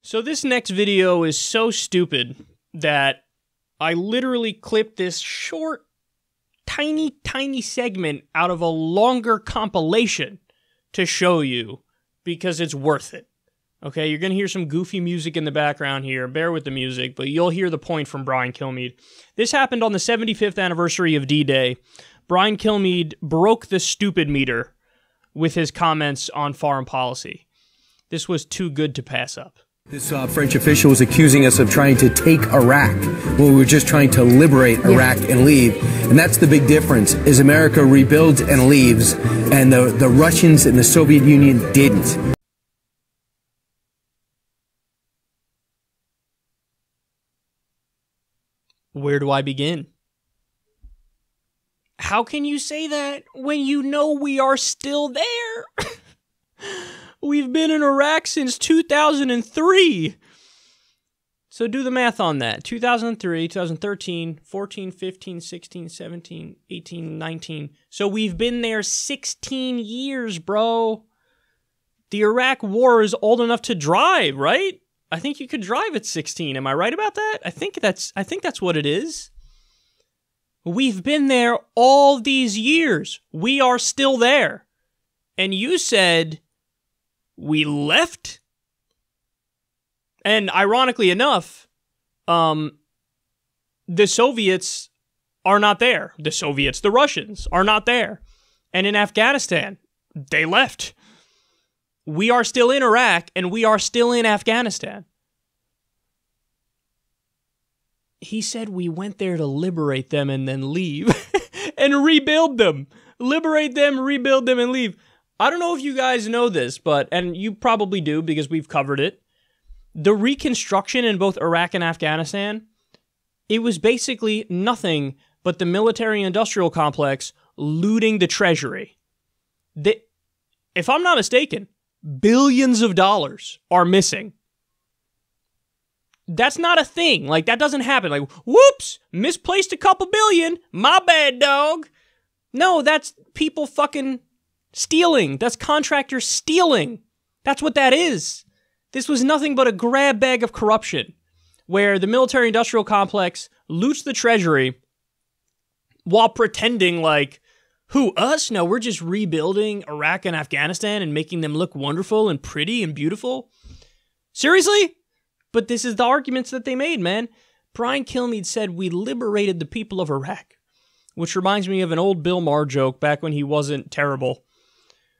So this next video is so stupid that I literally clipped this short, tiny segment out of a longer compilation to show you because it's worth it. Okay, you're going to hear some goofy music in the background here. Bear with the music, but you'll hear the point from Brian Kilmeade. This happened on the 75th anniversary of D-Day. Brian Kilmeade broke the stupid meter with his comments on foreign policy. This was too good to pass up. This French official was accusing us of trying to take Iraq when we were just trying to liberate Iraq and leave. And that's the big difference, is America rebuilds and leaves, and the Russians and the Soviet Union didn't. Where do I begin? How can you say that when you know we are still there? We've been in Iraq since 2003. So do the math on that. 2003, 2013, 14, 15, 16, 17, 18, 19. So we've been there 16 years, bro. The Iraq war is old enough to drive, right? I think you could drive at 16. Am I right about that? I think that's what it is. We've been there all these years. We are still there. And you said we left? And ironically enough, the Soviets are not there. The Russians are not there. And in Afghanistan, they left. We are still in Iraq, and we are still in Afghanistan. He said we went there to liberate them and then leave and rebuild them. Liberate them, rebuild them, and leave. I don't know if you guys know this, and you probably do because we've covered it. The reconstruction in both Iraq and Afghanistan, it was basically nothing but the military-industrial complex looting the treasury. If I'm not mistaken, billions of dollars are missing. That's not a thing. Like, that doesn't happen. Like, whoops, misplaced a couple billion. My bad, dog. No, that's people fucking stealing. That's contractors stealing. That's what that is. This was nothing but a grab bag of corruption where the military-industrial complex loots the treasury while pretending like, who, us? No, we're just rebuilding Iraq and Afghanistan and making them look wonderful and pretty and beautiful. Seriously? But this is the arguments that they made, man. Brian Kilmeade said we liberated the people of Iraq, which reminds me of an old Bill Maher joke back when he wasn't terrible,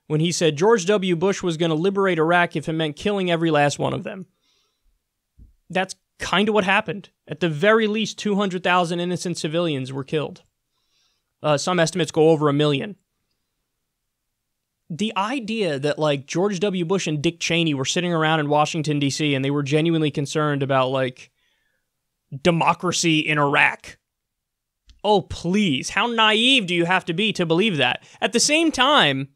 when he said George W. Bush was going to liberate Iraq if it meant killing every last one of them. That's kind of what happened. At the very least, 200,000 innocent civilians were killed. Some estimates go over 1 million. The idea that, like, George W. Bush and Dick Cheney were sitting around in Washington, D.C., and they were genuinely concerned about, like, democracy in Iraq. Oh, please. How naive do you have to be to believe that? At the same time,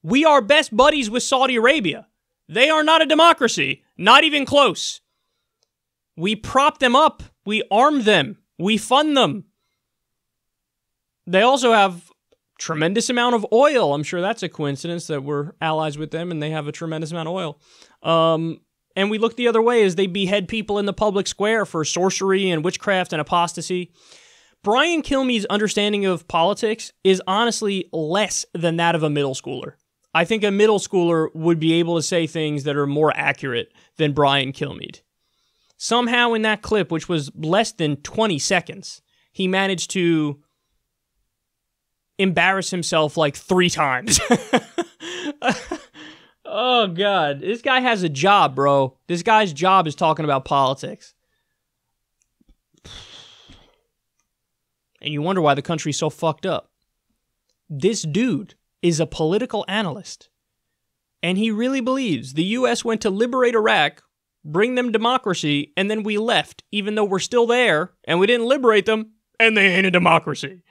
we are best buddies with Saudi Arabia. They are not a democracy. Not even close. We prop them up. We arm them. We fund them. They also have tremendous amount of oil. I'm sure that's a coincidence that we're allies with them and they have a tremendous amount of oil. And we look the other way as they behead people in the public square for sorcery and witchcraft and apostasy. Brian Kilmeade's understanding of politics is honestly less than that of a middle schooler. I think a middle schooler would be able to say things that are more accurate than Brian Kilmeade. Somehow in that clip, which was less than 20 seconds, he managed to embarrass himself like 3 times. Oh, God. This guy has a job, bro. This guy's job is talking about politics. And you wonder why the country's so fucked up. This dude is a political analyst. And he really believes the U.S. went to liberate Iraq, bring them democracy, and then we left, even though we're still there, and we didn't liberate them, and they ain't a democracy.